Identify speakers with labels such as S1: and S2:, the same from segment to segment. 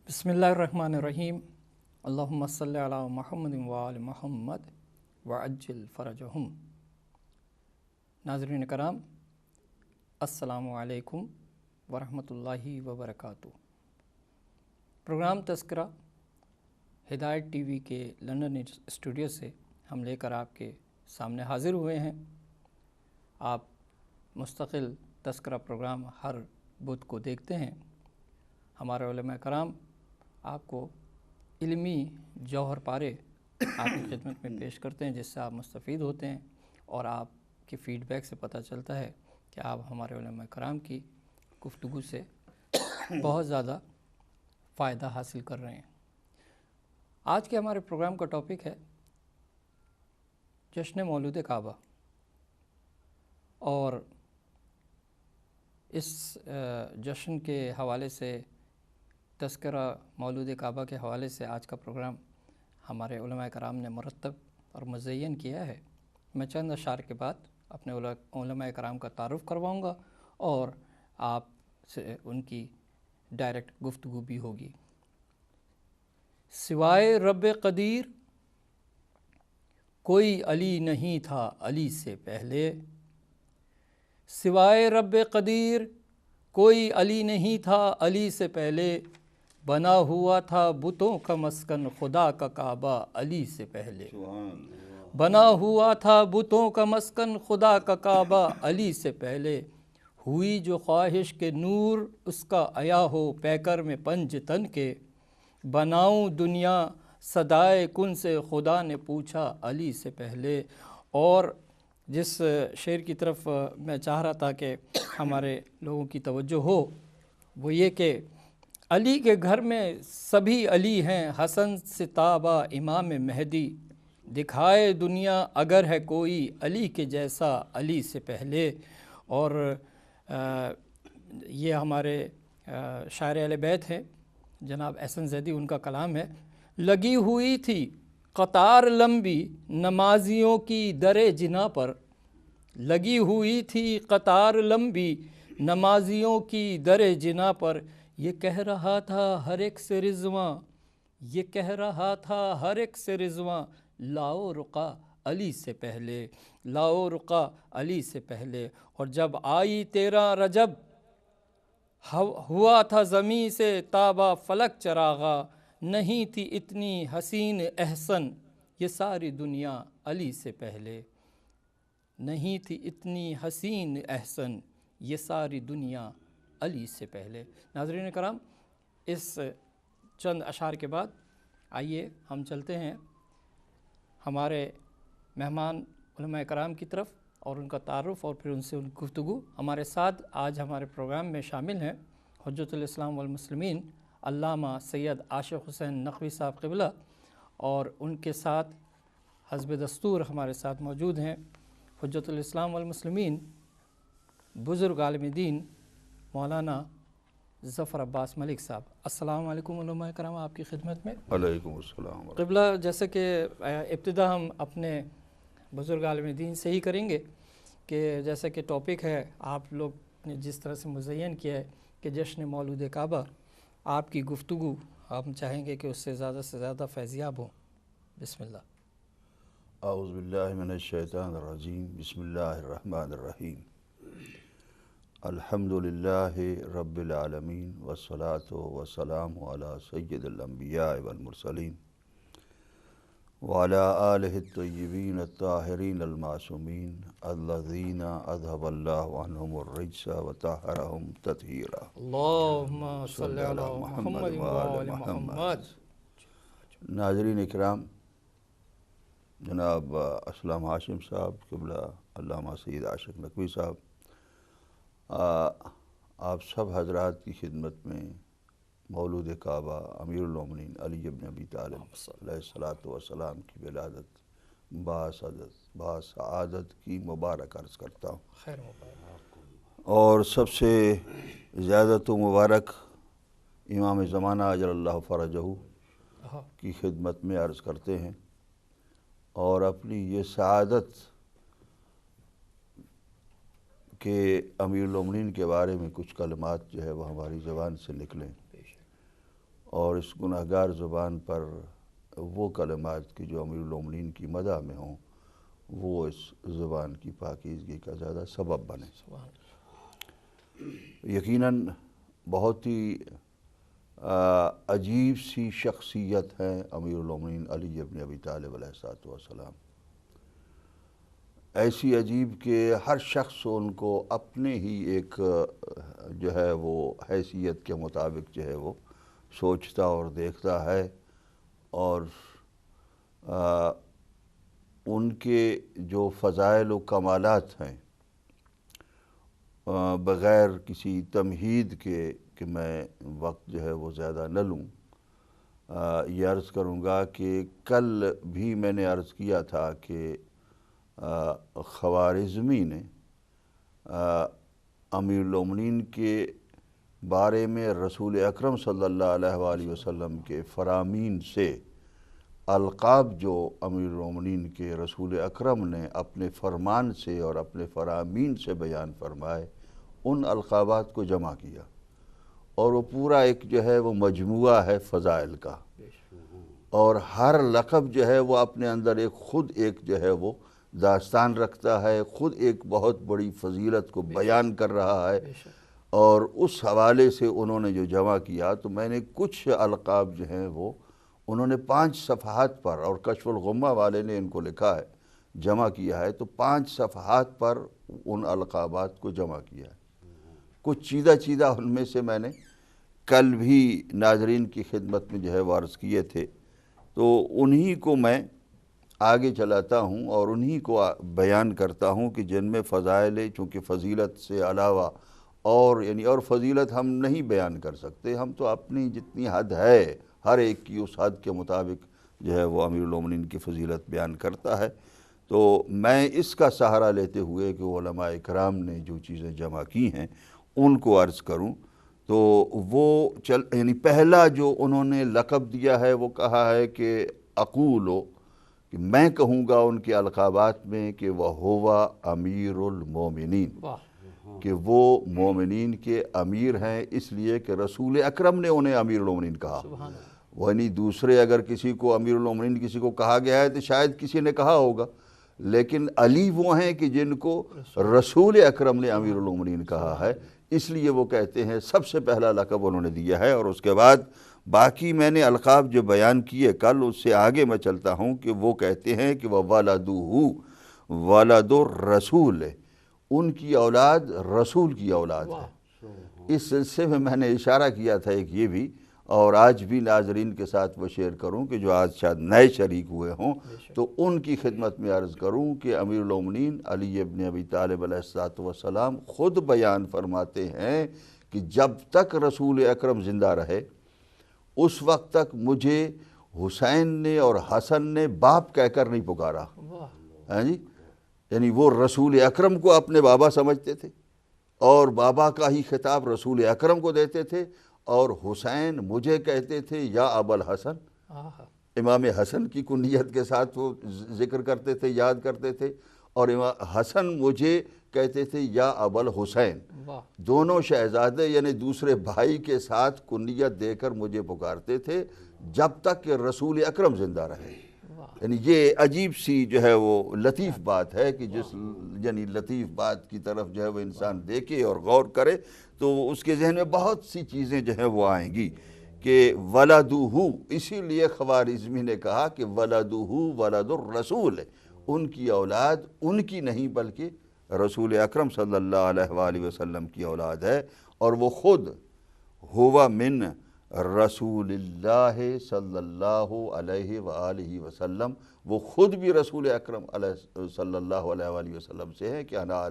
S1: بسم اللہ الرحمن الرحیم اللہم صلی علی محمد وآل محمد وعجل فرجہم۔ ناظرین کرام، السلام علیکم ورحمۃ اللہ وبرکاتہ۔ پروگرام تذکرہ ہدایت ٹی وی کے لندن اسٹوڈیو سے ہم لے کر آپ کے سامنے حاضر ہوئے ہیں۔ آپ مستقل تذکرہ پروگرام ہر بدھ کو دیکھتے ہیں۔ ہمارے علماء کرام آپ کو علمی جوہر پارے آپ کی خدمت میں پیش کرتے ہیں، جس سے آپ مستفید ہوتے ہیں، اور آپ کے فیڈ بیک سے پتہ چلتا ہے کہ آپ ہمارے علماء کرام کی گفتگو سے بہت زیادہ فائدہ حاصل کر رہے ہیں۔ آج کے ہمارے پروگرام کا ٹاپک ہے جشن مولود کعبہ، اور اس جشن کے حوالے سے، تذکرہ مولود کعبہ کے حوالے سے آج کا پروگرام ہمارے علماء کرام نے مرتب اور مزین کیا ہے۔ میں چند اشعار کے بعد اپنے علماء کرام کا تعارف کرواؤں گا اور آپ سے ان کی ڈائریکٹ گفتگو بھی ہوگی۔ سوائے رب قدیر کوئی علی نہیں تھا علی سے پہلے، سوائے رب قدیر کوئی علی نہیں تھا علی سے پہلے، بنا ہوا تھا بتوں کا مسکن خدا کا کعبہ علی سے پہلے، بنا ہوا تھا بتوں کا مسکن خدا کا کعبہ علی سے پہلے، ہوئی جو خواہش کے نور اس کا عیا ہو پیکر میں پنج تن کے، بناؤں دنیا صدائے کن سے خدا نے پوچھا علی سے پہلے۔ اور جس شعر کی طرف میں چاہ رہا تھا کہ ہمارے لوگوں کی توجہ ہو، وہ یہ کہ علی کے گھر میں سبھی علی ہیں، حسن سے تابہ امام مہدی، دکھائے دنیا اگر ہے کوئی علی کے جیسا علی سے پہلے۔ اور یہ ہمارے شاعر اہل بیت ہیں جناب احسن زیدی، ان کا کلام ہے۔ لگی ہوئی تھی قطار لمبی نمازیوں کی در جنا پر، لگی ہوئی تھی قطار لمبی نمازیوں کی در جنا پر، یہ کہہ رہا تھا ہر ایک سے رضواں، یہ کہہ رہا تھا ہر ایک سے رضواں، لاؤ رقا علی سے پہلے، لاؤ رقا علی سے پہلے۔ اور جب آئی 13 رجب ہوا تھا زمیں سے تابہ فلک چراغا، نہیں تھی اتنی حسین احسن یہ ساری دنیا علی سے پہلے، نہیں تھی اتنی حسین احسن یہ ساری دنیا علی سے پہلے۔ ناظرین کرام، اس چند اشعار کے بعد آئیے ہم چلتے ہیں ہمارے مہمان علماء کرام کی طرف اور ان کا تعارف، اور پھر ان سے ان گفتگو۔ ہمارے ساتھ آج ہمارے پروگرام میں شامل ہیں حجت الاسلام والمسلمین علامہ سید عاشق حسین نقوی صاحب قبلہ، اور ان کے ساتھ حزب دستور ہمارے ساتھ موجود ہیں حجت الاسلام والمسلمین بزرگ عالم دین مولانا ظفر عباس ملک صاحب۔ السلام علیکم علماء کرام، آپ کی خدمت میں۔
S2: علیکم السلام۔
S1: قبلہ، جیسے کہ ابتدا ہم اپنے بزرگ عالم دین سے ہی کریں گے کہ جیسا کہ ٹاپک ہے، آپ لوگ نے جس طرح سے مزین کیا ہے کہ جشن مولود کعبہ، آپ کی گفتگو ہم چاہیں گے کہ اس سے زیادہ فیضیاب ہوں۔ بسم اللہ۔
S2: اعوذ باللہ من الشیطان الرجیم، بسم اللہ الرحمن الرحیم۔ الحمد للہ رب العالمین والصلاة والسلام علی سید الانبیاء والمرسلین وعلی آلہ الطیبین الطاہرین المعصومین الذین اذھب اللہ عنہم الرجس وطہرہم تطہیرا۔
S1: اللہم صلی علی محمد وآل محمد۔
S2: ناظرین اکرام، جناب اسلام ہاشم صاحب قبلہ، علامہ سید عاشق نقوی صاحب، آپ سب حضرات کی خدمت میں مولود کعبہ امیر المومنین علی بن ابی طالب علیہ الصلاۃ والسلام کی ولادت باسعادت کی مبارک عرض کرتا ہوں۔
S1: خیر مبارک۔
S2: اور سب سے زیادہ تو مبارک امام زمانہ اجل اللہ فرجہ کی خدمت میں عرض کرتے ہیں، اور اپنی یہ سعادت کہ امیر المومنین کے بارے میں کچھ کلمات جو ہے وہ ہماری زبان سے نکلیں، اور اس گناہگار زبان پر وہ کلمات کی جو امیر المومنین کی مدح میں ہوں وہ اس زبان کی پاکیزگی کا زیادہ سبب بنے۔ یقیناً بہت ہی عجیب سی شخصیت ہے امیر المومنین علی ابن ابی طالب علیہ السلام، ایسی عجیب کہ ہر شخص ان کو اپنے ہی ایک جو ہے وہ حیثیت کے مطابق جو ہے وہ سوچتا اور دیکھتا ہے، اور ان کے جو فضائل و کمالات ہیں بغیر کسی تمہید کے کہ میں وقت جو ہے وہ زیادہ نہ لوں، یہ عرض کروں گا کہ کل بھی میں نے عرض کیا تھا کہ خوارزمی نے امیر المومنین کے بارے میں رسول اکرم صلی اللہ علیہ وآلہ وسلم کے فرامین سے القاب جو امیر المومنین کے رسول اکرم نے اپنے فرمان سے اور اپنے فرامین سے بیان فرمائے، ان القابات کو جمع کیا، اور وہ پورا ایک جو ہے وہ مجموعہ ہے فضائل کا، اور ہر لقب جو ہے وہ اپنے اندر خود ایک جو ہے وہ داستان رکھتا ہے، خود ایک بہت بڑی فضیلت کو بیان کر رہا ہے، اور اس حوالے سے انہوں نے جو جمع کیا تو میں نے کچھ القاب جو ہیں وہ انہوں نے 5 صفحات پر، اور کشف الغمہ والے نے ان کو لکھا ہے، جمع کیا ہے، تو 5 صفحات پر ان القابات کو جمع کیا ہے۔ کچھ چیدہ ان میں سے میں نے کل بھی ناظرین کی خدمت میں جو ہے وہ عرض کیے تھے، تو انہی کو میں آگے چلاتا ہوں اور انہی کو بیان کرتا ہوں کہ جن میں فضائل، چونکہ فضیلت سے علاوہ اور فضیلت ہم نہیں بیان کر سکتے، ہم تو اپنی جتنی حد ہے ہر ایک کی اس حد کے مطابق جو ہے وہ امیر المومنین کی فضیلت بیان کرتا ہے، تو میں اس کا سہارا لیتے ہوئے کہ علماء اکرام نے جو چیزیں جمع کی ہیں ان کو عرض کروں، تو وہ پہلا جو انہوں نے لقب دیا ہے وہ کہا ہے کہ اقولو، کہ میں کہوں گا ان کے القابات میں کہ وَهُوَ امیر المومنین، کہ وہ مومنین کے امیر ہیں، اس لیے کہ رسول اکرم نے انہیں امیر المومنین کہا، یعنی دوسرے اگر کسی کو امیر المومنین کسی کو کہا گیا ہے تو شاید کسی نے کہا ہوگا، لیکن علی وہ ہیں کہ جن کو رسول اکرم نے امیر المومنین کہا ہے، اس لیے وہ کہتے ہیں سب سے پہلا لقب انہوں نے دیا ہے۔ اور اس کے بعد باقی میں نے القاب جو بیان کیے کل، اس سے آگے میں چلتا ہوں کہ وہ کہتے ہیں کہ وَوَلَدُهُ وَلَدُ الرَّسُولِ، ان کی اولاد رسول کی اولاد ہے۔ اس سلسلے میں نے اشارہ کیا تھا ایک یہ بھی، اور آج بھی ناظرین کے ساتھ وہ شیئر کروں کہ جو آج شاید نئے شریک ہوئے ہوں تو ان کی خدمت میں عرض کروں کہ امیر المومنین علی ابن ابی طالب علیہ السلام خود بیان فرماتے ہیں کہ جب تک رسول اکرم زندہ رہے اس وقت تک مجھے حسین نے اور حسن نے باپ کہہ کر نہیں پکارا، یعنی وہ رسول اکرم کو اپنے بابا سمجھتے تھے اور بابا کا ہی خطاب رسول اکرم کو دیتے تھے، اور حسین مجھے کہتے تھے یا ابا الحسن، امام حسن کی کنیت کے ساتھ وہ ذکر کرتے تھے، یاد کرتے تھے، اور امام حسن مجھے کہتے تھے یا ابا الحسین، دونوں شہزادے یعنی دوسرے بھائی کے ساتھ کنیت دے کر مجھے پکارتے تھے جب تک کہ رسول اکرم زندہ رہے۔ یعنی یہ عجیب سی جو ہے وہ لطیف بات ہے کہ جس یعنی لطیف بات کی طرف جو ہے وہ انسان دیکھے اور غور کرے تو اس کے ذہن میں بہت سی چیزیں جو ہیں وہ آئیں گی کہ ولدہ، اسی لیے خوارزمی نے کہا کہ ولدہ ولد الرسول، ان کی اولاد ان کی نہیں بلکہ رسول اکرم صلی اللہ علیہ وآلہ وسلم کی اولاد ہے، اور وہ خود ہوا من رسول اللہ صلی اللہ علیہ وآلہ وسلم، وہ خود بھی رسول اکرم صلی اللہ علیہ وآلہ وسلم سے ہے کہ انا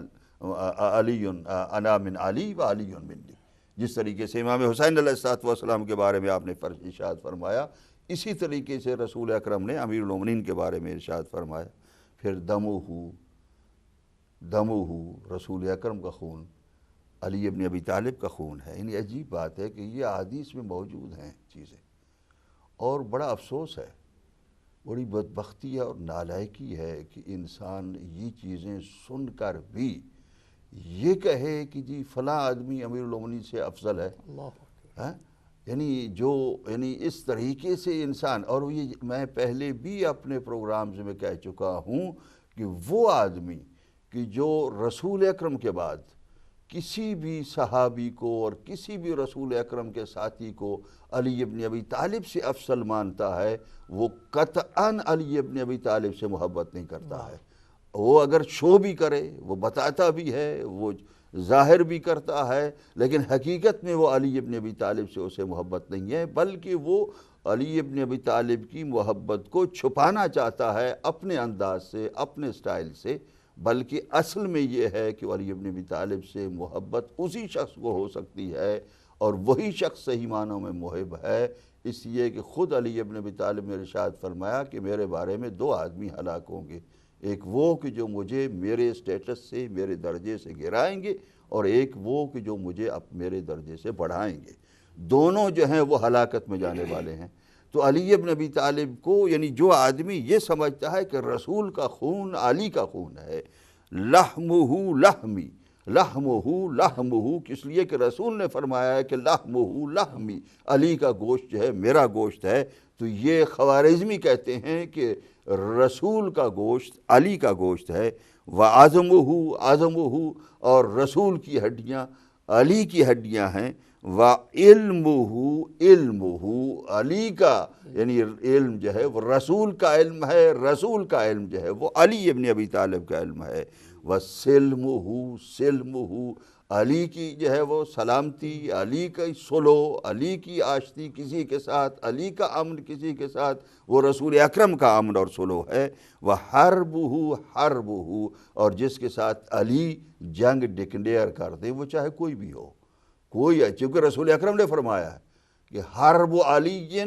S2: من علی و علی منی، جس طریقے سے امام حسین علیہ السلام کے بارے میں آپ نے ارشاد فرمایا، اسی طریقے سے رسول اکرم نے امیر المومنین کے بارے میں ارشاد فرمایا۔ پھر دمہ رسول اکرم کا خون علی ابن ابی طالب کا خون ہے۔ یعنی عجیب بات ہے کہ یہ احادیث میں موجود ہیں چیزیں، اور بڑا افسوس ہے، بڑی بدبختی اور نالائکی ہے کہ انسان یہ چیزیں سن کر بھی یہ کہے کہ جی فلاں آدمی امیر المومنین سے افضل ہے۔ یعنی اس طریقے سے انسان، اور یہ میں پہلے بھی اپنے پروگرامز میں کہہ چکا ہوں کہ وہ آدمی کہ جو رسول اکرم کے بعد کسی بھی صحابی کو اور کسی بھی رسول اکرم کے ساتھی کو علی ابن ابی طالب سے افضل مانتا ہے، وہ قطعاً علی ابن ابی طالب سے محبت نہیں کرتا ہے۔ وہ اگر شو بھی کرے، وہ بتاتا بھی ہے، وہ ظاہر بھی کرتا ہے، لیکن حقیقت میں وہ علی ابن ابی طالب سے اسے محبت نہیں ہے، بلکہ وہ علی ابن ابی طالب کی محبت کو چھپانا چاہتا ہے اپنے انداز سے، اپنے سٹائل سے، بلکہ اصل میں یہ ہے کہ علی ابن ابی طالب سے محبت اسی شخص کو ہو سکتی ہے، اور وہی شخص صحیح معنوں میں محب ہے، اس لیے کہ خود علی ابن ابی طالب نے ارشاد فرمایا کہ میرے بارے میں 2 آدمی ہلاک ہوں گے، ایک وہ کہ جو مجھے میرے سٹیٹس سے، میرے درجے سے گرائیں گے، اور ایک وہ کہ جو مجھے میرے درجے سے بڑھائیں گے۔ دونوں جو ہیں وہ ہلاکت میں جانے والے ہیں۔ تو علی ابن ابی طالب کو، یعنی جو آدمی یہ سمجھتا ہے کہ رسول کا خون علی کا خون ہے، لحمہ لحمی، لحمہ لحمہ، اس لیے کہ رسول نے فرمایا ہے کہ لحمہ لحمی، علی کا گوشت جو ہے میرا گوشت ہے، تو یہ خوارزمی کہتے ہیں کہ رسول کا گوشت علی کا گوشت ہے، وعظمہ عظمہ، اور رسول کی ہڈیاں علی کی ہڈیاں ہیں، وعلمہ علمہ، علی کا یعنی علم جو ہے وہ رسول کا علم ہے، رسول کا علم جو ہے وہ علی ابن ابی طالب کا علم ہے، وسلمہ سلمہ، علی کی جو ہے وہ سلامتی، علی کا صلح، علی کی آشتی کسی کے ساتھ، علی کا امن کسی کے ساتھ، وہ رسول اکرم کا امن اور صلح ہے، وحربہ حربہ، اور جس کے ساتھ علی جنگ ڈکلیئر کر دے وہ چاہے کوئی بھی ہو، کوئی ہے، چونکہ رسول اکرم نے فرمایا ہے کہ حرب علی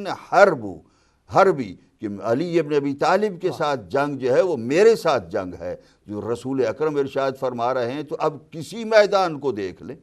S2: حربی، کہ علی ابن ابی طالب کے ساتھ جنگ جو ہے وہ میرے ساتھ جنگ ہے، جو رسول اکرم ارشاد فرما رہے ہیں۔ تو اب کسی میدان کو دیکھ لیں،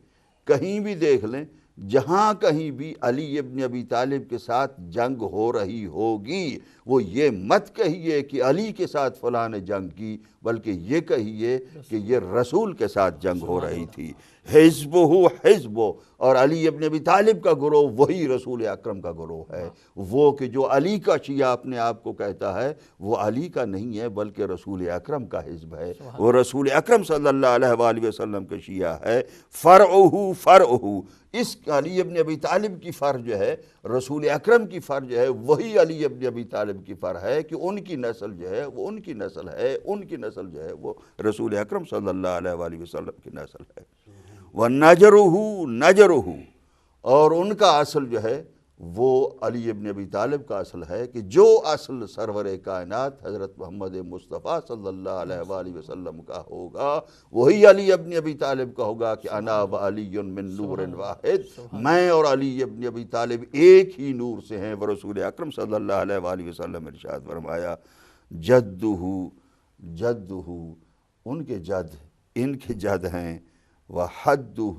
S2: کہیں بھی دیکھ لیں، جہاں کہیں بھی علی ابن ابی طالب کے ساتھ جنگ ہو رہی ہوگی، وہ یہ مت کہیے کہ علی کے ساتھ فلاں نے جنگ کی، بلکہ یہ کہیے کہ یہ رسول کے ساتھ جنگ ہو رہی تھی۔ حزبہ حزبہ، اور علی ابن ابی طالب کا گروہ وہی رسول اکرم کا گروہ ہے، وہ کہ جو علی کا شیعہ اپنے آپ کو کہتا ہے وہ علی کا نہیں ہے بلکہ رسول اکرم کا حزب ہے، وہ رسول اکرم صلی اللہ علیہ وآلہ وسلم کا شیعہ ہے۔ فرعہ، اس علی ابن ابی طالب کی فر جو ہے، رسول اکرم کی فر جو ہے، وہی علی ابن ابی طالب کی فر ہے کہ ان کی نسل جو ہے وہ ان کی نسل ہے، ان کی نسل جو ہے وہ رسول اکرم صلی اللہ علیہ وآلہ وسلم کی نسل ہے۔ وَنَجْرُهُ نَجْرُهُ، اور ان کا اصل جو ہے وہ علی ابن ابی طالب کا اصل ہے، کہ جو اصل سرور کائنات حضرت محمد مصطفیٰ صلی اللہ علیہ وآلہ وسلم کا ہوگا وہی علی ابن ابی طالب کا ہوگا، کہ انا وعلی من نور واحد، میں اور علی ابن ابی طالب ایک ہی نور سے ہیں۔ وہ رسول اکرم صلی اللہ علیہ وآلہ وسلم ارشاد فرمایا جدہ، ان کے جد، ان کے جد ہیں، حدہ،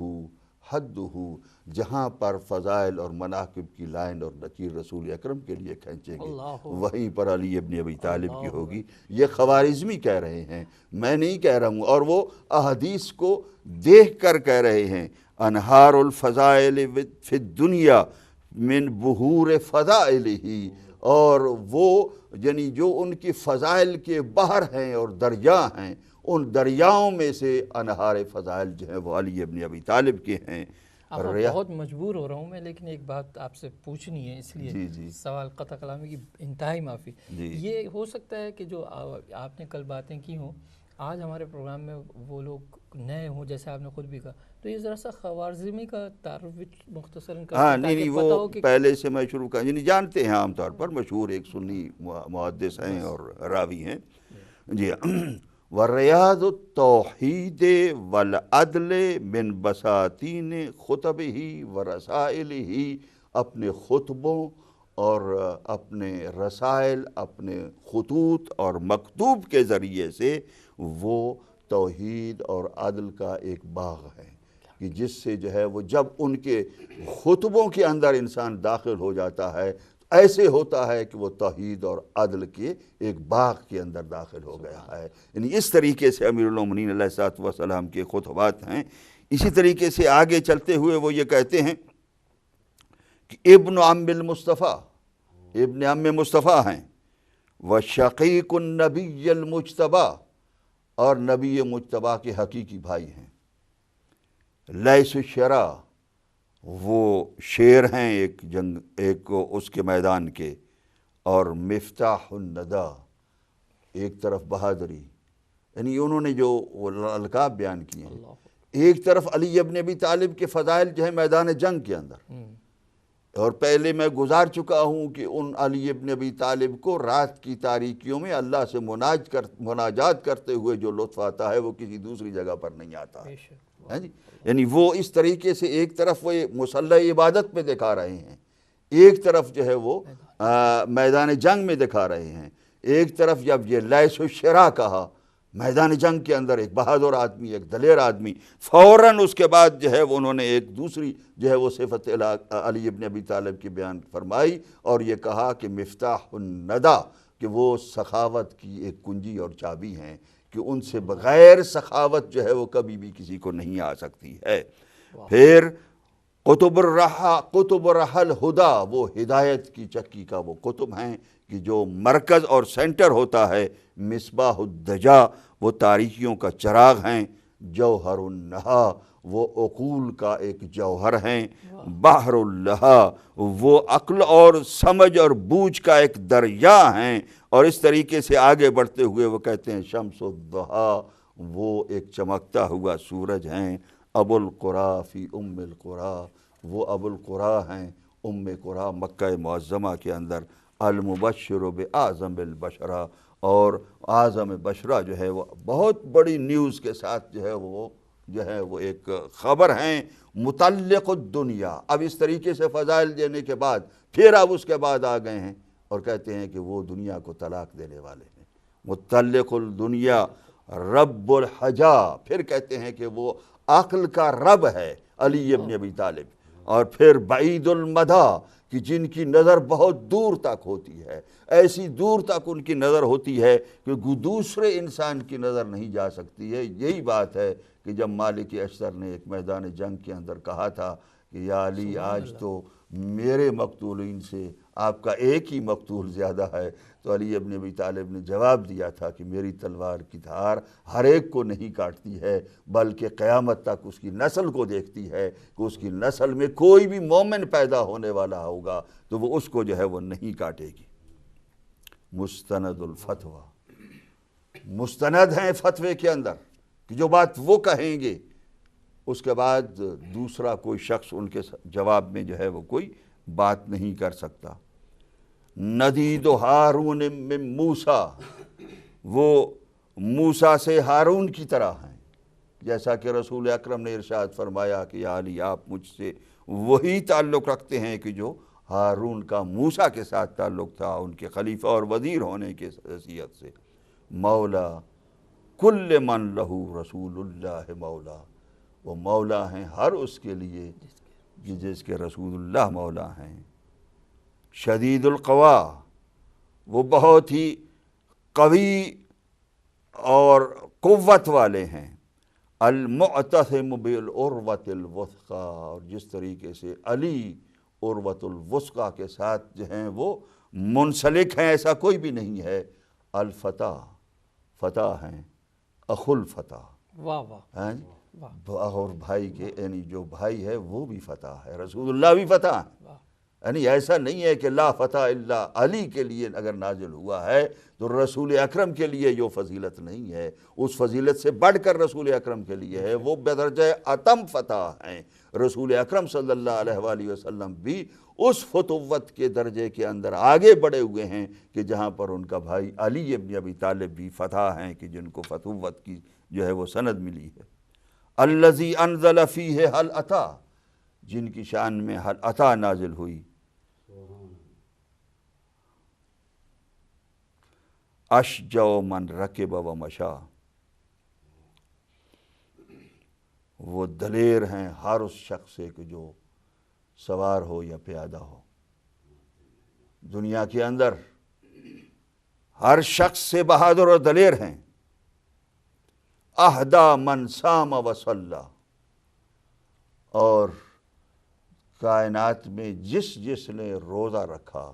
S2: جہاں پر فضائل اور مناقب کی لائن اور لکیر رسول اکرم کے لیے کھینچیں گے وہیں پر علی ابن ابی طالب کی ہوگی۔ یہ خوارزمی کہہ رہے ہیں، میں نہیں کہہ رہا ہوں، اور وہ احادیث کو دیکھ کر کہہ رہے ہیں۔ انہار الفضائل فی الدنیا من بحور فضائلہ، اور وہ یعنی جو ان کی فضائل کے بحر ہیں اور دریا ہیں، ان دریاؤں میں سے انہار فضائل جو ہیں وہ علی ابن ابی طالب کے ہیں۔
S1: بہت مجبور ہو رہا ہوں میں، لیکن ایک بات آپ سے پوچھنی ہے، اس لیے سوال قطع کلامی کی انتہائی معافی۔ یہ ہو سکتا ہے کہ جو آپ نے کل باتیں کی ہوں، آج ہمارے پروگرام میں وہ لوگ نئے ہوں، جیسے آپ نے خود بھی کہا، تو یہ ذرا سا خوارزمی کا تعارف مختصراً
S2: ہاں نہیں، وہ پہلے سے میں شروع کر، یعنی جانتے ہیں عام طور پر، مشہور ایک سنی محدث ہیں اور راوی ہیں، جی۔ وَرِيَاضُ التَّوْحِيدِ وَالْعَدْلِ مِن بَسَاتِينِ خُطَبِهِ وَرَسَائِلِهِ، اپنے خطبوں اور اپنے رسائل، اپنے خطوط اور مکتوب کے ذریعے سے وہ توحید اور عدل کا ایک باغ ہے، کہ جس سے جو ہے وہ جب ان کے خطبوں کے اندر انسان داخل ہو جاتا ہے، ایسے ہوتا ہے کہ وہ توحید اور عدل کے ایک باغ کے اندر داخل ہو گیا ہے۔ یعنی اس طریقے سے امیر المومنین علیہ الصلوۃ والسلام کے خطبات ہیں۔ اسی طریقے سے آگے چلتے ہوئے وہ یہ کہتے ہیں کہ ابن عم المصطفیٰ، ابن عم مصطفیٰ ہیں، وشقیق النبی المجتبی، اور نبی مجتبی کے حقیقی بھائی ہیں، لیث الشرا، وہ شیر ہیں ایک اس کے میدان کے، اور مفتاح الندی، ایک طرف بہادری، یعنی انہوں نے جو القاب بیان کیے ہیں، ایک طرف علی ابن ابی طالب کے فضائل جو ہیں میدان جنگ کے اندر، اور پہلے میں گزار چکا ہوں کہ ان علی ابن ابی طالب کو رات کی تاریکیوں میں اللہ سے مناجات کرتے ہوئے جو لطف آتا ہے وہ کسی دوسری جگہ پر نہیں آتا ہے جی۔ یعنی وہ اس طریقے سے ایک طرف وہ مسلح عبادت میں دکھا رہے ہیں، ایک طرف جو ہے وہ میدان جنگ میں دکھا رہے ہیں، ایک طرف جب یہ لیث الشرا کہا میدان جنگ کے اندر ایک بہادر آدمی، ایک دلیر آدمی، فوراً اس کے بعد جو ہے وہ انہوں نے ایک دوسری جو ہے وہ صفت علی ابن ابی طالب کی بیان فرمائی، اور یہ کہا کہ مفتاح الندی، کہ وہ سخاوت کی ایک کنجی اور چابی ہیں، کہ ان سے بغیر سخاوت جو ہے وہ کبھی بھی کسی کو نہیں آ سکتی ہے۔ پھر قطب رحا الہدا، وہ ہدایت کی چکی کا وہ قطب ہیں کہ جو مرکز اور سینٹر ہوتا ہے، مصباح الدجا، وہ تاریکیوں کا چراغ ہیں، جوہر النہا، وہ عقول کا ایک جوہر ہیں، بحر اللہا، وہ عقل اور سمجھ اور بوجھ کا ایک دریا ہیں، اور اس طریقے سے آگے بڑھتے ہوئے وہ کہتے ہیں شمس الضحیٰ، وہ ایک چمکتا ہوا سورج ہیں، ابو القریٰ فی ام القریٰ، وہ ابو القریٰ ہیں ام قریٰ مکہ معظمہ کے اندر، المبشر باعظم البشرہ، اور اعظم بشرہ جو ہے وہ بہت بڑی نیوز کے ساتھ جو ہے وہ ایک خبر ہیں متعلق الدنیا۔ اب اس طریقے سے فضائل دینے کے بعد پھر اب اس کے بعد آ گئے ہیں اور کہتے ہیں کہ وہ دنیا کو طلاق دینے والے ہیں، متعلق الدنیا رب الحجا، پھر کہتے ہیں کہ وہ عقل کا رب ہے علی ابن ابی طالب، اور پھر بعید المدی، کہ جن کی نظر بہت دور تک ہوتی ہے، ایسی دور تک ان کی نظر ہوتی ہے کہ دوسرے انسان کی نظر نہیں جا سکتی ہے۔ یہی بات ہے کہ جب مالک اشتر نے ایک میدان جنگ کے اندر کہا تھا کہ یا علی آج تو میرے مقتولین سے آپ کا ایک ہی مقتول زیادہ ہے، تو علی ابن ابی طالب نے جواب دیا تھا کہ میری تلوار کی دھار ہر ایک کو نہیں کاٹتی ہے، بلکہ قیامت تک اس کی نسل کو دیکھتی ہے کہ اس کی نسل میں کوئی بھی مومن پیدا ہونے والا ہوگا تو وہ اس کو جو ہے وہ نہیں کاٹے گی۔ مستند الفتوہ، مستند ہیں فتوے کے اندر کہ جو بات وہ کہیں گے اس کے بعد دوسرا کوئی شخص ان کے جواب میں جو ہے وہ کوئی بات نہیں کر سکتا۔ ندید ہارون من موسیٰ، وہ موسیٰ سے ہارون کی طرح ہیں، جیسا کہ رسول اکرم نے ارشاد فرمایا کہ یا علی آپ مجھ سے وہی تعلق رکھتے ہیں کہ جو ہارون کا موسیٰ کے ساتھ تعلق تھا ان کے خلیفہ اور وزیر ہونے کے حیثیت سے۔ مولا کل من لہو رسول اللہ مولا، وہ مولا ہیں ہر اس کے لیے جس کے رسول اللہ مولا ہیں۔ شدید القوا، وہ بہت ہی قوی اور قوت والے ہیں۔ المعتصم بالعروۃ الوثقی، اور جس طریقے سے علی عروۃ الوثقی کے ساتھ جو ہیں وہ منسلک ہیں ایسا کوئی بھی نہیں ہے۔ الفتح، فتح ہیں، اخو الفتح،
S1: واہ واہ،
S2: اور بھائی کے یعنی جو بھائی ہے وہ بھی فتح ہے، رسول اللہ بھی فتح ہے۔ یعنی ایسا نہیں ہے کہ لا فتح الا علی کے لیے اگر نازل ہوا ہے تو رسول اکرم کے لیے جو فضیلت نہیں ہے، اس فضیلت سے بڑھ کر رسول اکرم کے لیے ہے، وہ بدرجہ اتم فتح ہیں۔ رسول اکرم صلی اللہ علیہ وآلہ وسلم بھی اس فتوت کے درجے کے اندر آگے بڑھے ہوئے ہیں کہ جہاں پر ان کا بھائی علی ابن ابی طالب بھی فتح ہیں، کہ جن کو فتوت کی جو ہے وہ سند ملی ہے۔ الذی انزل فیہ حل عطا، جن کی شان میں حل عطا نازل ہوئی۔ اشجع من رکب و مشا، وہ دلیر ہیں ہر اس شخص سے کہ جو سوار ہو یا پیادہ ہو۔ دنیا کے اندر ہر شخص سے بہادر اور دلیر ہیں۔ اہدا من صام و صلی، اور کائنات میں جس نے روزہ رکھا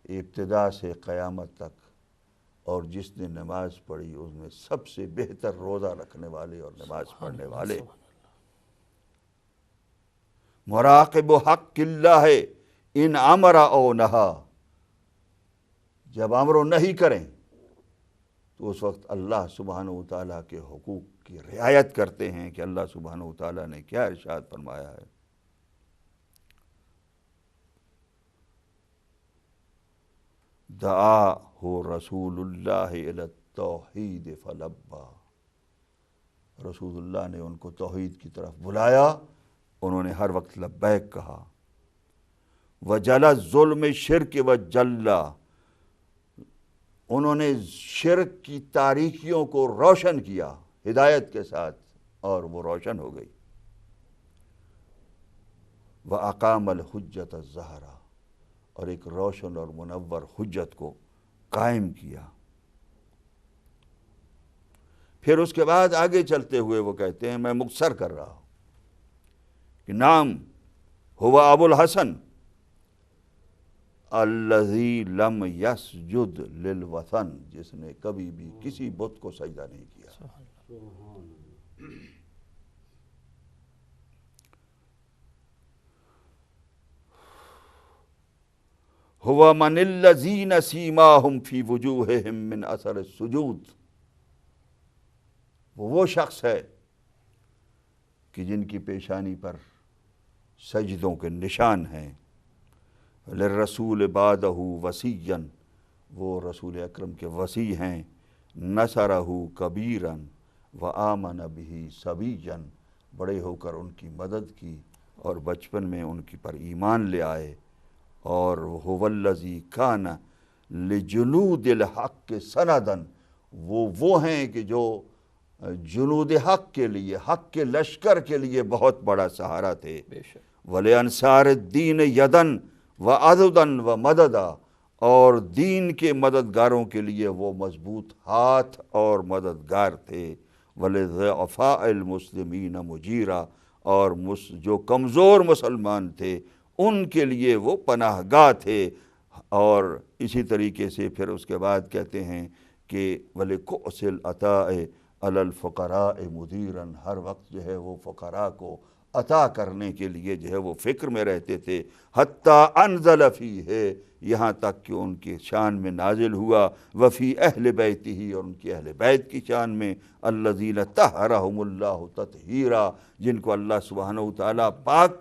S2: ابتدا سے قیامت تک، اور جس نے نماز پڑھی، اس میں سب سے بہتر روزہ رکھنے والے اور نماز پڑھنے والے مراقب حق اللہ ان امر او نہا، جب امر و نہیں کریں تو اس وقت اللہ سبحانہ و تعالیٰ کے حقوق کی رعایت کرتے ہیں کہ اللہ سبحانہ و تعالیٰ نے کیا ارشاد فرمایا ہے۔ دعا ہو رسول اللہ الی التوحید فلبا، رسول اللہ نے ان کو توحید کی طرف بلایا، انہوں نے ہر وقت لبیک کہا۔ وجل الظلم شرک وجلا، انہوں نے شرک کی تاریکیوں کو روشن کیا ہدایت کے ساتھ، اور وہ روشن ہو گئی۔ وَأَقَامَ الْحُجَّةَ الظَّهْرَةَ، اور ایک روشن اور منور حجت کو قائم کیا۔ پھر اس کے بعد آگے چلتے ہوئے وہ کہتے ہیں، میں مختصر کر رہا ہوں کہ نام ہوا ابو الحسن الذی لم یسجد للوثن، جس نے کبھی بھی کسی بت کو سجدہ نہیں کیا۔ ہوا من الذین سیماہم فی وجوہہم من اثر السجود، وہ شخص ہے کہ جن کی پیشانی پر سجدوں کے نشان ہیں۔ للرسول بعدہ وصیا، وہ رسول اکرم کے وصی ہیں۔ نصرہ کبیرا وآمن بہ صبیا، بڑے ہو کر ان کی مدد کی اور بچپن میں ان کی پر ایمان لے آئے۔ اور هو الذی کان لجنود الحق سندا، وہ ہیں کہ جو جنود حق کے لیے، حق کے لشکر کے لیے بہت بڑا سہارا تھے۔ وَلِأَنصَارِ الدِّينِ يَدًا وَعَضُدًا وَمَدَدًا، اور دین کے مددگاروں کے لیے وہ مضبوط ہاتھ اور مددگار تھے۔ وَلِضُعَفَاءِ الْمُسْلِمِينَ مُجِيرًا، اور جو کمزور مسلمان تھے ان کے لیے وہ پناہ گاہ تھے۔ اور اسی طریقے سے پھر اس کے بعد کہتے ہیں کہ وَلِكُؤْسِ الْعَطَاءِ عَلَى الْفُقَرَاءِ مُدِيرًا، ہر وقت جو ہے وہ فقراء کو عطا کرنے کے لیے جو ہے وہ فکر میں رہتے تھے۔ حتیٰ انزل فیہ، یہاں تک کہ ان کی شان میں نازل ہوا، وفی اہل بیتہ، اور ان کی اہل بیت کی شان میں، الذین طہرہم اللہ تطہیرا، جن کو اللہ سبحانہ وتعالیٰ پاک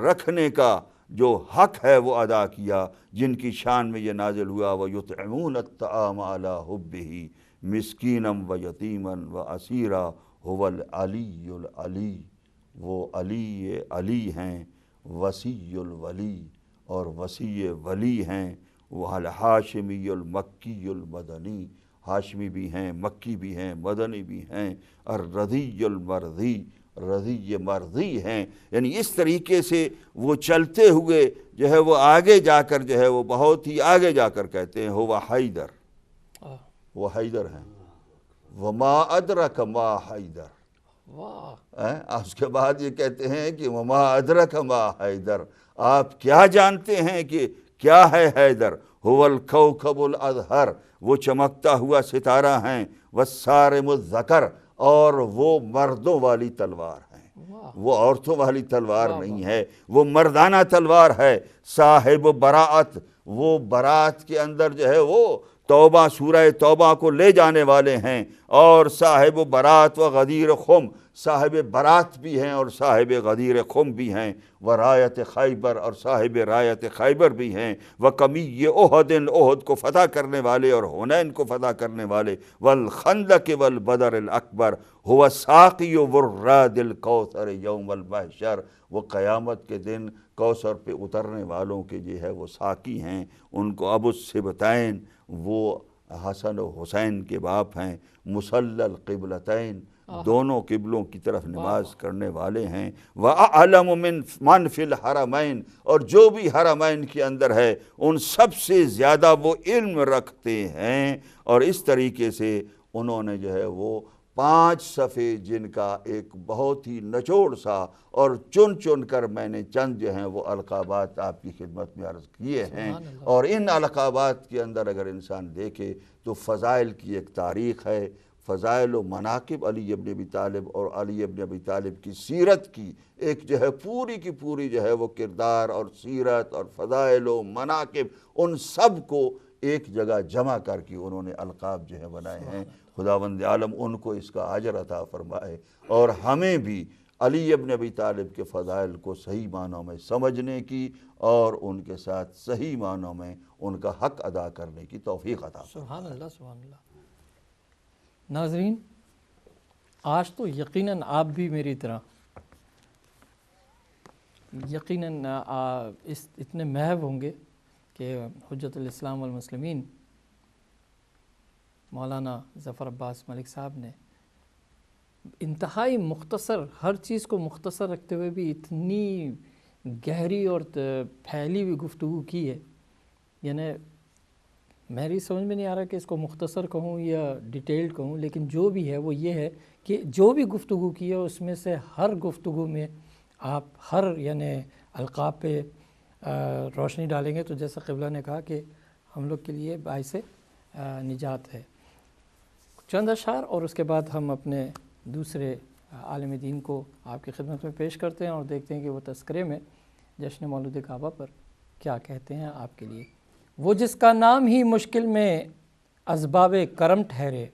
S2: رکھنے کا جو حق ہے وہ ادا کیا، جن کی شان میں یہ نازل ہوا۔ وَيُطْعِمُونَ الطَّعَامَ عَلَىٰ حُبِّهِ مِسْكِينًا وَيَتِيمًا وَأَسِيرًا هُوَ الْعَلِيُّ الْعَلِيُّ، وہ علی ہیں، وسیع الولی، اور وسیع ولی ہیں۔ وہ الحاشمی المکی المدنی، ہاشمی بھی ہیں، مکی بھی ہیں، مدنی بھی ہیں۔ الرضی المرضی، رضی مرضی ہیں۔ یعنی اس طریقے سے وہ چلتے ہوئے جو ہے وہ آگے جا کر جو ہے وہ بہت ہی آگے جا کر کہتے ہیں ہوا حیدر، وہ حیدر ہیں۔ وما ادرک ما حیدر، اس کے بعد یہ کہتے ہیں کہ وما ادرک ما حیدر، آپ کیا جانتے ہیں کہ کیا ہے حیدر؟ هو الکوکب الازہر، وہ چمکتا ہوا ستارہ ہیں۔ والصارم الذکر، اور وہ مردوں والی تلوار ہیں، وہ عورتوں والی تلوار نہیں ہے، وہ مردانہ تلوار ہے۔ صاحب براعت، وہ برات کے اندر جو ہے وہ توبہ، سورہ توبہ کو لے جانے والے ہیں۔ اور صاحب برات و غدیر خم، صاحب برات بھی ہیں اور صاحب غدیر خم بھی ہیں۔ ورایت خیبر، اور صاحب رایت خیبر بھی ہیں۔ وقمی احد، احد کو فتح کرنے والے اور حنین کو فتح کرنے والے۔ والخندق والبدر الاکبر، هو ساقی وراد الکوثر یوم المحشر، وہ قیامت کے دن کوثر پہ اترنے والوں کے جو ہے وہ ساقی ہیں۔ ان کو ابو السبتین، وہ حسن و حسین کے باپ ہیں۔ مصلی القبلتین، دونوں قبلوں کی طرف نماز کرنے والے ہیں۔ وَأَعْلَمُ مَنْ فِي الْحَرَمَيْن، اور جو بھی حرمین کے اندر ہے ان سب سے زیادہ وہ علم رکھتے ہیں۔ اور اس طریقے سے انہوں نے جو ہے وہ 5 صفحے جن کا ایک بہت ہی نچوڑ سا اور چن چن کر میں نے چند جو ہیں وہ القابات آپ کی خدمت میں عرض کیے ہیں، اور ان القابات کے اندر اگر انسان دیکھے تو فضائل کی ایک تاریخ ہے، فضائل و مناقب علی ابن ابی طالب اور علی ابن ابی طالب کی سیرت کی ایک جو ہے پوری کی پوری جو ہے وہ کردار اور سیرت اور فضائل و مناقب ان سب کو ایک جگہ جمع کر کے انہوں نے القاب جو ہے بنائے ہیں۔ خداوند عالم ان کو اس کا اجر عطا فرمائے، اور ہمیں بھی علی ابن ابی طالب کے فضائل کو صحیح معنوں میں سمجھنے کی اور ان کے ساتھ صحیح معنوں میں ان کا حق ادا کرنے کی توفیق عطا فرمائے۔
S1: سبحان اللہ، سبحان اللہ۔ ناظرین، آج تو یقیناً آپ بھی میری طرح یقیناً اتنے محو ہوں گے کہ حجت الاسلام والمسلمین مولانا ظفر عباس ملک صاحب نے انتہائی مختصر، ہر چیز کو مختصر رکھتے ہوئے بھی اتنی گہری اور پھیلی ہوئی گفتگو کی ہے، یعنی میری سمجھ میں نہیں آ رہا کہ اس کو مختصر کہوں یا ڈیٹیلڈ کہوں، لیکن جو بھی ہے وہ یہ ہے کہ جو بھی گفتگو کی ہے اس میں سے ہر گفتگو میں آپ ہر یعنی القاب پہ روشنی ڈالیں گے تو جیسا قبلہ نے کہا کہ ہم لوگ کے لیے باعث نجات ہے۔ چند اشعار اور اس کے بعد ہم اپنے دوسرے عالم دین کو آپ کی خدمت میں پیش کرتے ہیں اور دیکھتے ہیں کہ وہ تذکرے میں جشن مولود کعبہ پر کیا کہتے ہیں آپ کے لیے۔ وہ جس کا نام ہی مشکل میں اسباب کرم ٹھہرے،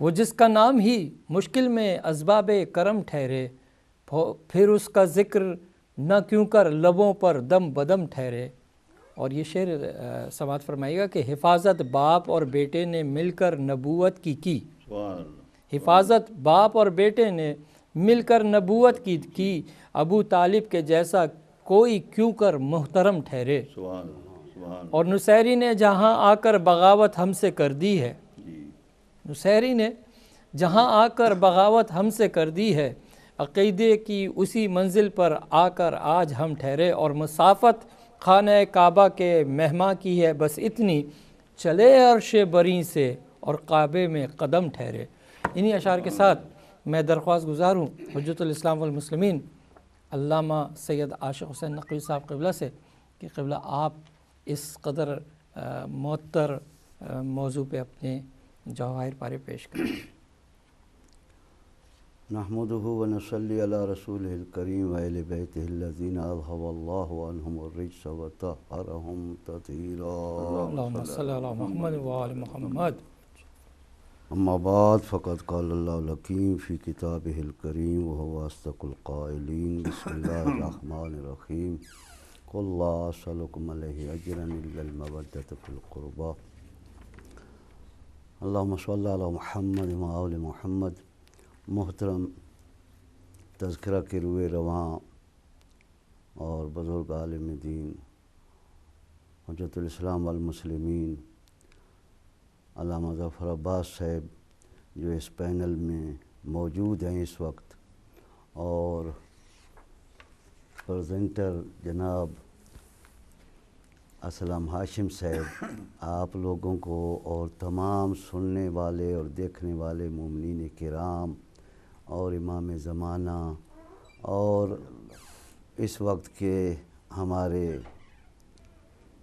S1: وہ جس کا نام ہی مشکل میں اسباب کرم ٹھہرے، پھر اس کا ذکر نہ کیوں کر لبوں پر دم بدم ٹھہرے۔ اور یہ شعر سماعت فرمائیے گا کہ حفاظت باپ اور بیٹے نے مل کر نبوت کی، حفاظت باپ اور بیٹے نے مل کر نبوت کی، ابو طالب کے جیسا کوئی کیوں کر محترم ٹھہرے۔ اور نصیری نے جہاں آ کر بغاوت ہم سے کر دی ہے، نصیری نے جہاں آ کر بغاوت ہم سے کر دی ہے، عقیدے کی اسی منزل پر آ کر آج ہم ٹھہرے۔ اور مسافت خانہ کعبہ کے مہماں کی ہے بس اتنی، چلے عرش بری سے اور کعبے میں قدم ٹھہرے۔ انہی اشعار کے ساتھ میں درخواست گزار ہوں حجت الاسلام والمسلمین علامہ سید عاشق حسین نقوی صاحب قبلہ سے کہ قبلہ آپ اس قدر معطر موضوع پہ اپنے جواہر پارے پیش کریں۔
S3: نحمده ونصلي على رسوله الكريم وآل بيته الذين أذهب الله عنهم الرجس وطهرهم تطهيرا
S1: اللهم صل على محمد وآل محمد۔
S3: أما بعد، فقد قال الله الحكيم في كتابه الكريم وهو أصدق القائلين، بسم الله الرحمن الرحيم، قل لا أسألكم عليه أجرا إلا المودة في القربى، اللهم صل على محمد وآل محمد۔ محترم تذکرہ کے روئے رواں اور بزرگ عالم دین حجت الاسلام والمسلمین علامہ ظفر عباس صاحب جو اس پینل میں موجود ہیں اس وقت، اور پریزنٹر جناب اسلم ہاشم صاحب، آپ لوگوں کو اور تمام سننے والے اور دیکھنے والے مومنین کرام اور امام زمانہ اور اس وقت کے ہمارے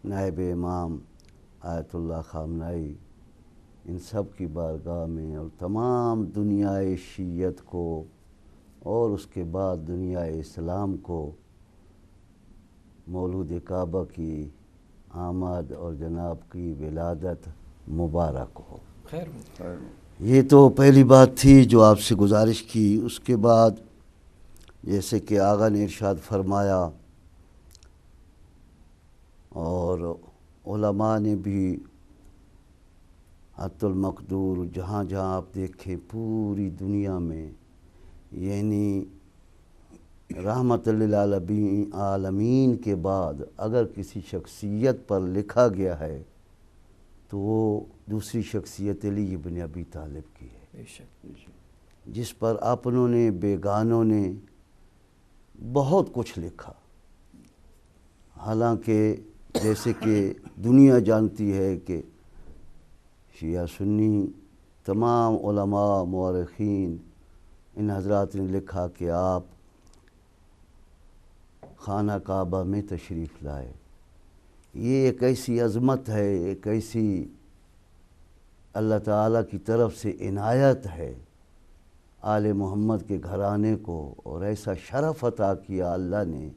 S3: نائب امام آیت اللہ خامنائی، ان سب کی بارگاہ میں اور تمام دنیائے شیعت کو اور اس کے بعد دنیائے اسلام کو مولود کعبہ کی آمد اور جناب کی ولادت مبارک ہو۔
S1: خیر
S3: یہ تو پہلی بات تھی جو آپ سے گزارش کی۔ اس کے بعد جیسے کہ آقا نے ارشاد فرمایا اور علماء نے بھی حت المقدور جہاں جہاں آپ دیکھیں پوری دنیا میں، یعنی رحمت للعالمین کے بعد اگر کسی شخصیت پر لکھا گیا ہے تو وہ دوسری شخصیت علی ابن ابی طالب کی ہے،
S1: بے شک،
S3: جس پر اپنوں نے بیگانوں نے بہت کچھ لکھا، حالانکہ جیسے کہ دنیا جانتی ہے کہ شیعہ سنی تمام علماء مورخین ان حضرات نے لکھا کہ آپ خانہ کعبہ میں تشریف لائے. یہ ایک ایسی عظمت ہے، ایک ایسی اللہ تعالیٰ کی طرف سے عنایت ہے آل محمد کے گھرانے کو، اور ایسا شرف عطا کیا اللہ نے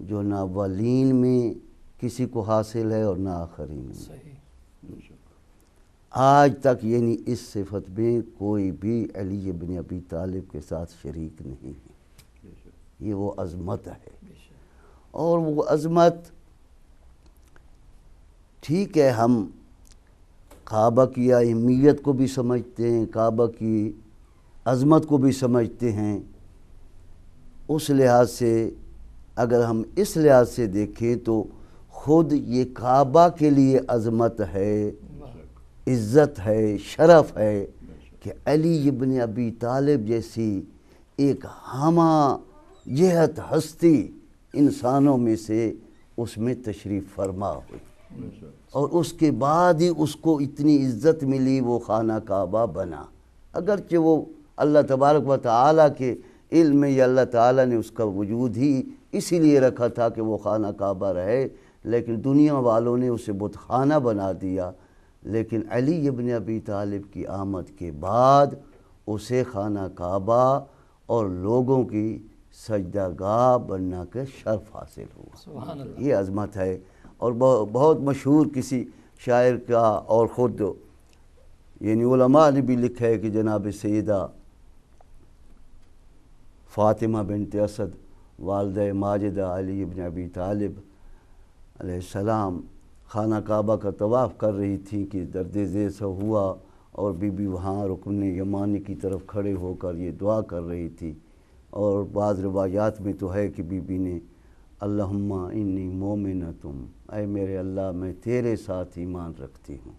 S3: جو نہ اولین میں کسی کو حاصل ہے اور نہ آخرین میں.
S1: صحیح.
S3: آج تک یعنی اس صفت میں کوئی بھی علی ابن ابی طالب کے ساتھ شریک نہیں ہے. یہ وہ عظمت ہے، اور وہ عظمت ٹھیک ہے، ہم کعبہ کی اہمیت کو بھی سمجھتے ہیں، کعبہ کی عظمت کو بھی سمجھتے ہیں. اس لحاظ سے اگر ہم اس لحاظ سے دیکھیں تو خود یہ کعبہ کے لیے عظمت ہے، عزت ہے، شرف ہے کہ علی ابن ابی طالب جیسی ایک ہمہ جہت ہستی انسانوں میں سے اس میں تشریف فرما ہوئی، اور اس کے بعد ہی اس کو اتنی عزت ملی، وہ خانہ کعبہ بنا. اگرچہ وہ اللہ تبارک و تعالیٰ کے علم میں یا اللہ تعالیٰ نے اس کا وجود ہی اسی لیے رکھا تھا کہ وہ خانہ کعبہ رہے، لیکن دنیا والوں نے اسے بت خانہ بنا دیا. لیکن علی ابن ابی طالب کی آمد کے بعد اسے خانہ کعبہ اور لوگوں کی سجدہ گاہ بننا کا شرف حاصل ہوا.
S1: سبحان اللہ.
S3: یہ عظمت ہے. اور بہت مشہور کسی شاعر کا اور خود یعنی علماء نے بھی لکھا ہے کہ جناب سیدہ فاطمہ بنت اسد والدہ ماجدہ علی ابن ابی طالب علیہ السلام خانہ کعبہ کا طواف کر رہی تھی کہ درد ذیل سا ہوا، اور بی بی وہاں رکن یمانی کی طرف کھڑے ہو کر یہ دعا کر رہی تھی. اور بعض روایات میں تو ہے کہ بی بی نے اللہم انی مومنتم، اے میرے اللہ میں تیرے ساتھ ایمان رکھتی ہوں.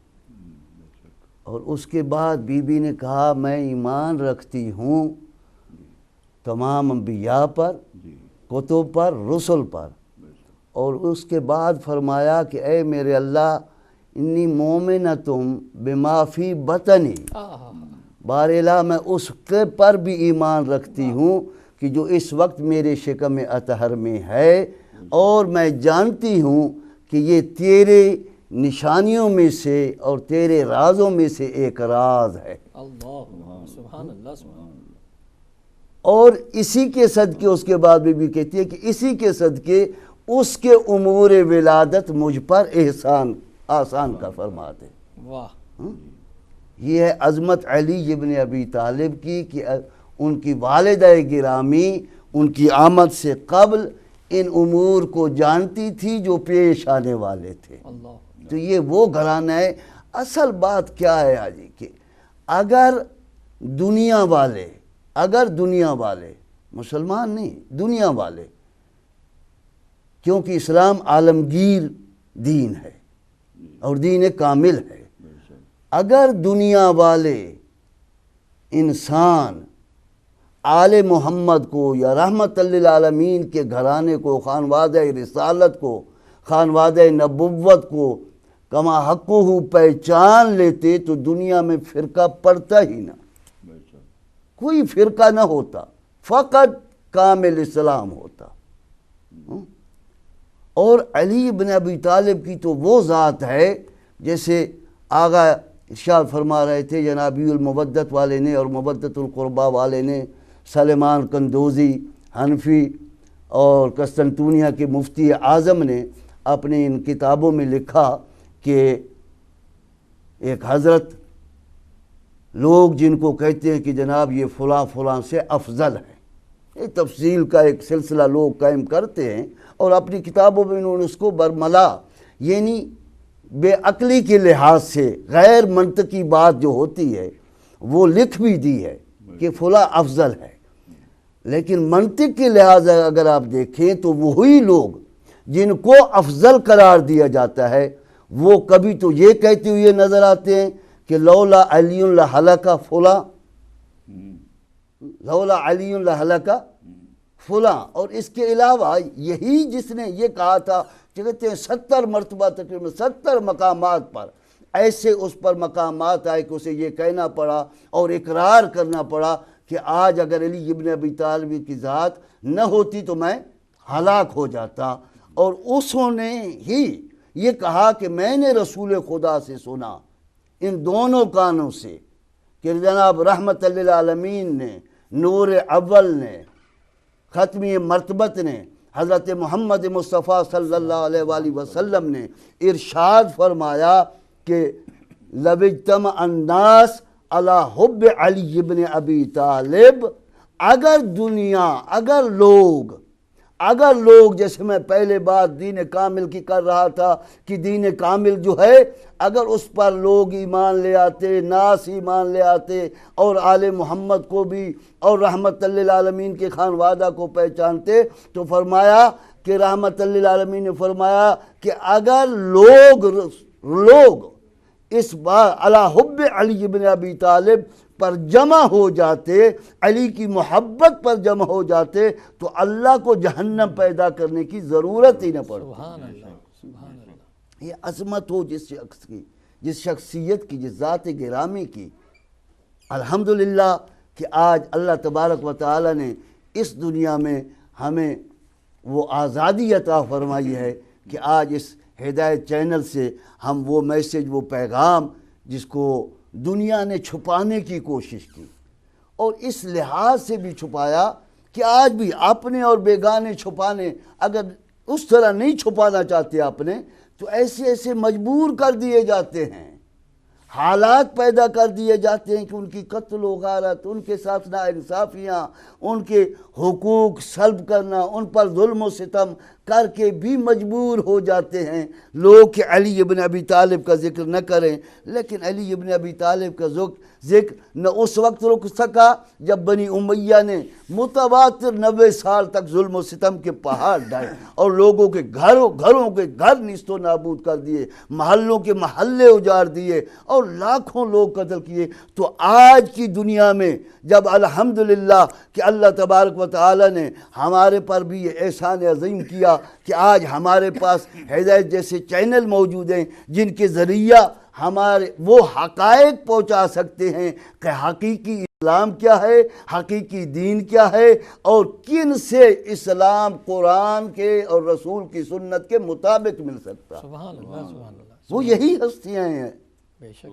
S3: اور اس کے بعد بی بی نے کہا میں ایمان رکھتی ہوں تمام انبیاء پر، کتب پر، رسل پر. اور اس کے بعد فرمایا کہ اے میرے اللہ انی مومنتم بما فی بطنی، بار الہ میں اس کے پر بھی ایمان رکھتی ہوں کہ جو اس وقت میرے شکم اطہر میں ہے، اور میں جانتی ہوں کہ یہ تیرے نشانیوں میں سے اور تیرے رازوں میں سے ایک راز ہے.
S1: اللہ سبحان اللہ سبحان اللہ.
S3: اور اسی کے صدقے اس کے بعد بھی کہتی ہے کہ اسی کے صدقے اس کے امور ولادت مجھ پر آسان کا فرما دے.
S1: واہ.
S3: یہ ہے عظمت علی ابن ابی طالب کی کہ ان کی والدہ گرامی ان کی آمد سے قبل ان امور کو جانتی تھی جو پیش آنے والے تھے.
S1: اللہ.
S3: تو یہ وہ گھرانہ ہے. اصل بات کیا ہے آجی کہ اگر دنیا والے مسلمان نہیں، دنیا والے، کیونکہ اسلام عالمگیر دین ہے اور دین کامل ہے، اگر دنیا والے انسان آل محمد کو یا رحمت للعالمین کے گھرانے کو، خانوادہ رسالت کو، خانوادہ نبوت کو کما حقہ پہچان لیتے تو دنیا میں فرقہ پڑتا ہی نہ، کوئی فرقہ نہ ہوتا، فقط کامل اسلام ہوتا. اور علی بن ابی طالب کی تو وہ ذات ہے، جیسے آغا ارشاد فرما رہے تھے جنابی المودت والے نے اور مودت القربہ والے نے، سلیمان قندوزی حنفی اور قسطنطنیہ کے مفتی اعظم نے اپنے ان کتابوں میں لکھا کہ ایک حضرت لوگ جن کو کہتے ہیں کہ جناب یہ فلاں سے افضل ہے، یہ تفصیل کا ایک سلسلہ لوگ قائم کرتے ہیں، اور اپنی کتابوں میں انہوں نے اس کو برملا یعنی بے عقلی کے لحاظ سے غیر منطقی بات جو ہوتی ہے وہ لکھ بھی دی ہے کہ فلاں افضل ہے. لیکن منطق کے لحاظ اگر آپ دیکھیں تو وہی لوگ جن کو افضل قرار دیا جاتا ہے وہ کبھی تو یہ کہتے ہوئے نظر آتے ہیں کہ لولا علی لہلک فلاں، لولا علی لہلک فلاں. اور اس کے علاوہ یہی جس نے یہ کہا تھا کہ کہتے ہیں 70 مرتبہ تقریباً 70 مقامات پر ایسے اس پر مقامات آئے کہ اسے یہ کہنا پڑا اور اقرار کرنا پڑا کہ آج اگر علی ابن ابی طالب کی ذات نہ ہوتی تو میں ہلاک ہو جاتا۔ اور اس نے ہی یہ کہا کہ میں نے رسول خدا سے سنا ان دونوں کانوں سے کہ جناب رحمت للعالمین نے، نور اول نے، ختمی مرتبت نے، حضرت محمد مصطفیٰ صلی اللہ علیہ وآلہ وسلم نے ارشاد فرمایا کہ لَوْ اجْتَمَعَ النَّاسُ عَلَىٰ حُبِّ عَلِيِّ بْنِ أَبِي طالب، اگر دنیا، اگر لوگ جیسے میں پہلے بات دین کامل کی کر رہا تھا کہ دین کامل جو ہے اگر اس پر لوگ ایمان لے آتے، ناس ایمان لے آتے اور آل محمد کو بھی اور رحمت للعالمین کے خانوادہ کو پہچانتے، تو فرمایا کہ رحمت للعالمین نے فرمایا کہ اگر لوگ اس بار علی حب علی بن ابی طالب پر جمع ہو جاتے، علی کی محبت پر جمع ہو جاتے، تو اللہ کو جہنم پیدا کرنے کی ضرورت ہی نہ پڑتی۔
S1: سبحان اللہ، سبحان اللہ۔
S3: یہ عظمت ہو جس شخص کی، جس شخصیت کی، جس ذات گرامی کی۔ الحمدللہ کہ آج اللہ تبارک و تعالی نے اس دنیا میں ہمیں وہ آزادی عطا فرمائی ہے کہ آج اس ہدایت چینل سے ہم وہ میسج، وہ پیغام جس کو دنیا نے چھپانے کی کوشش کی اور اس لحاظ سے بھی چھپایا کہ آج بھی اپنے اور بیگانے چھپانے، اگر اس طرح نہیں چھپانا چاہتے اپنے تو ایسے مجبور کر دیے جاتے ہیں، حالات پیدا کر دیے جاتے ہیں کہ ان کی قتل و غارت، ان کے ساتھ ناانصافیاں، ان کے حقوق سلب کرنا، ان پر ظلم و ستم کر کے بھی مجبور ہو جاتے ہیں لوگ کہ علی ابن ابی طالب کا ذکر نہ کریں۔ لیکن علی ابن ابی طالب کا ذکر نہ اس وقت رک سکا جب بنی امیہ نے متواتر 90 سال تک ظلم و ستم کے پہاڑ ڈھائے اور لوگوں کے گھروں کے گھر نیست و نابود کر دیے، محلوں کے محلے اجاڑ دیے اور لاکھوں لوگ قتل کیے۔ تو آج کی دنیا میں جب الحمدللہ کہ اللہ تبارک و تعالی نے ہمارے پر بھی یہ احسان عظیم کیا کہ آج ہمارے پاس ہدایت جیسے چینل موجود ہیں جن کے ذریعہ ہمارے وہ حقائق پہنچا سکتے ہیں کہ حقیقی اسلام کیا ہے، حقیقی دین کیا ہے اور کن سے اسلام قرآن کے اور رسول کی سنت کے مطابق مل سکتا۔
S1: سبحان اللہ، سبحان اللہ۔
S3: وہ یہی ہستیاں ہیں
S1: بے شک،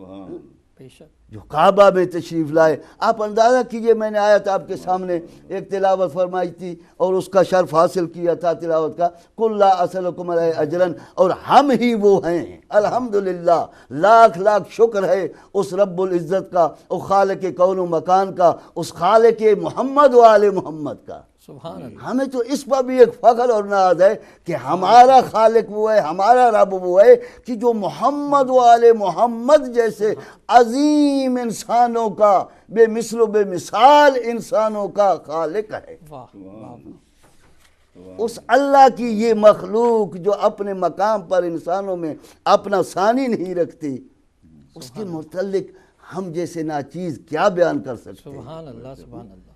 S1: بے شک۔
S3: جو کعبہ میں تشریف لائے۔ آپ اندازہ کیجئے، میں نے آیت آپ کے سامنے ایک تلاوت فرمائی تھی اور اس کا شرف حاصل کیا تھا تلاوت کا، قُلْ لَا أَسْأَلُكُمْ عَلَيْهِ أَجْرًا، اور ہم ہی وہ ہیں۔ الحمدللہ، لاکھ شکر ہے اس رب العزت کا، اس خالق کون و مکان کا، اس خالق محمد و آل محمد کا۔
S1: سبحان اللہ۔
S3: ہمیں تو اس پر بھی ایک فخر اور ناز ہے کہ ہمارا خالق وہ ہے، ہمارا رب وہ ہے کہ جو محمد و آل محمد جیسے عظیم انسانوں کا، بے مثل و بے مثال انسانوں کا خالق ہے۔
S1: واہ واہ۔
S3: اس اللہ کی یہ مخلوق جو اپنے مقام پر انسانوں میں اپنا ثانی نہیں رکھتی، اس کے متعلق ہم جیسے ناچیز کیا بیان کر سکتے ہیں۔
S1: سبحان اللہ، سبحان اللہ۔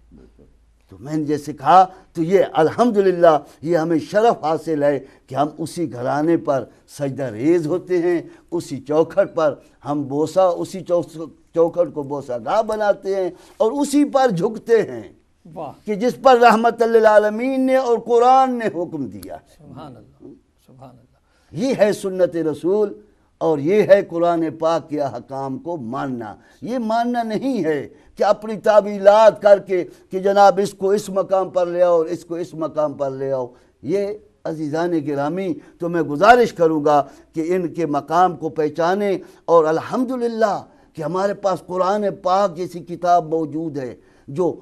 S3: تو میں نے جیسے کہا تو یہ الحمدللہ یہ ہمیں شرف حاصل ہے کہ ہم اسی گھرانے پر سجدہ ریز ہوتے ہیں، اسی چوکھٹ پر ہم اسی چوکھٹ کو بوسہ گاہ بناتے ہیں اور اسی پر جھکتے ہیں
S1: واہ،
S3: کہ جس پر رحمت للعالمین نے اور قرآن نے حکم دیا۔
S1: سبحان اللہ، سبحان اللہ۔
S3: یہ ہے سنت رسول اور یہ ہے قرآن پاک کے احکام کو ماننا۔ یہ ماننا نہیں ہے کہ اپنی تعویلات کر کے کہ جناب اس کو اس مقام پر لے آؤ اور اس کو اس مقام پر لے آؤ۔ یہ عزیزان گرامی تو میں گزارش کروں گا کہ ان کے مقام کو پہچانیں، اور الحمدللہ کہ ہمارے پاس قرآن پاک جیسی کتاب موجود ہے جو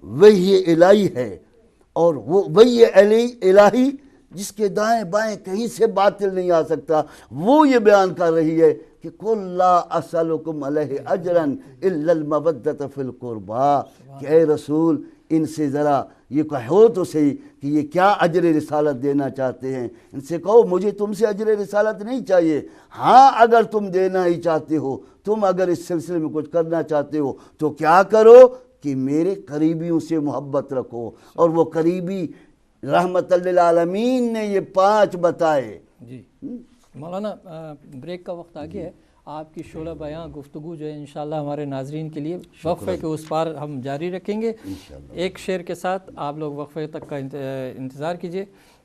S3: وحی الہی ہے، اور وہ وحی الہی جس کے دائیں بائیں کہیں سے باطل نہیں آ سکتا، وہ یہ بیان کر رہی ہے کہ قُلْ لَا أَسْأَلُكُمْ عَلَيْهِ أَجْرًا إِلَّا الْمَوَدَّةَ فِي الْقُرْبَى، کہ اے رسول ان سے ذرا یہ کہو تو صحیح کہ یہ کیا اجر رسالت دینا چاہتے ہیں۔ ان سے کہو مجھے تم سے اجر رسالت نہیں چاہیے، ہاں اگر تم دینا ہی چاہتے ہو، تم اگر اس سلسلے میں کچھ کرنا چاہتے ہو تو کیا کرو کہ میرے قریبیوں سے محبت رکھو، اور وہ قریبی رحمت للعالمین نے یہ 5 بتائے۔
S1: جی مولانا، بریک کا وقت آ گیا ہے، آپ کی شعلہ بیاں گفتگو جو ہے انشاءاللہ ہمارے ناظرین کے لیے وقفے کے اس پار ہم جاری رکھیں گے. ایک شعر کے ساتھ آپ لوگ وقفے تک کا انتظار کیجئے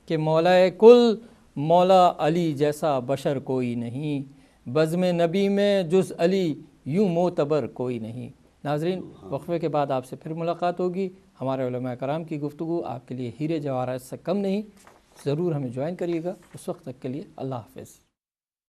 S1: کہ مولا کل مولا علی جیسا بشر کوئی نہیں، بزم نبی میں جز علی یوں معتبر کوئی نہیں. ناظرین وقفے کے بعد آپ سے پھر ملاقات ہوگی. ہمارے علماء کرام کی گفتگو آپ کے لیے ہیرے جواہرات سے کم نہیں. ضرور ہمیں جوائن کریے گا. اس وقت تک کے لیے اللہ حافظ.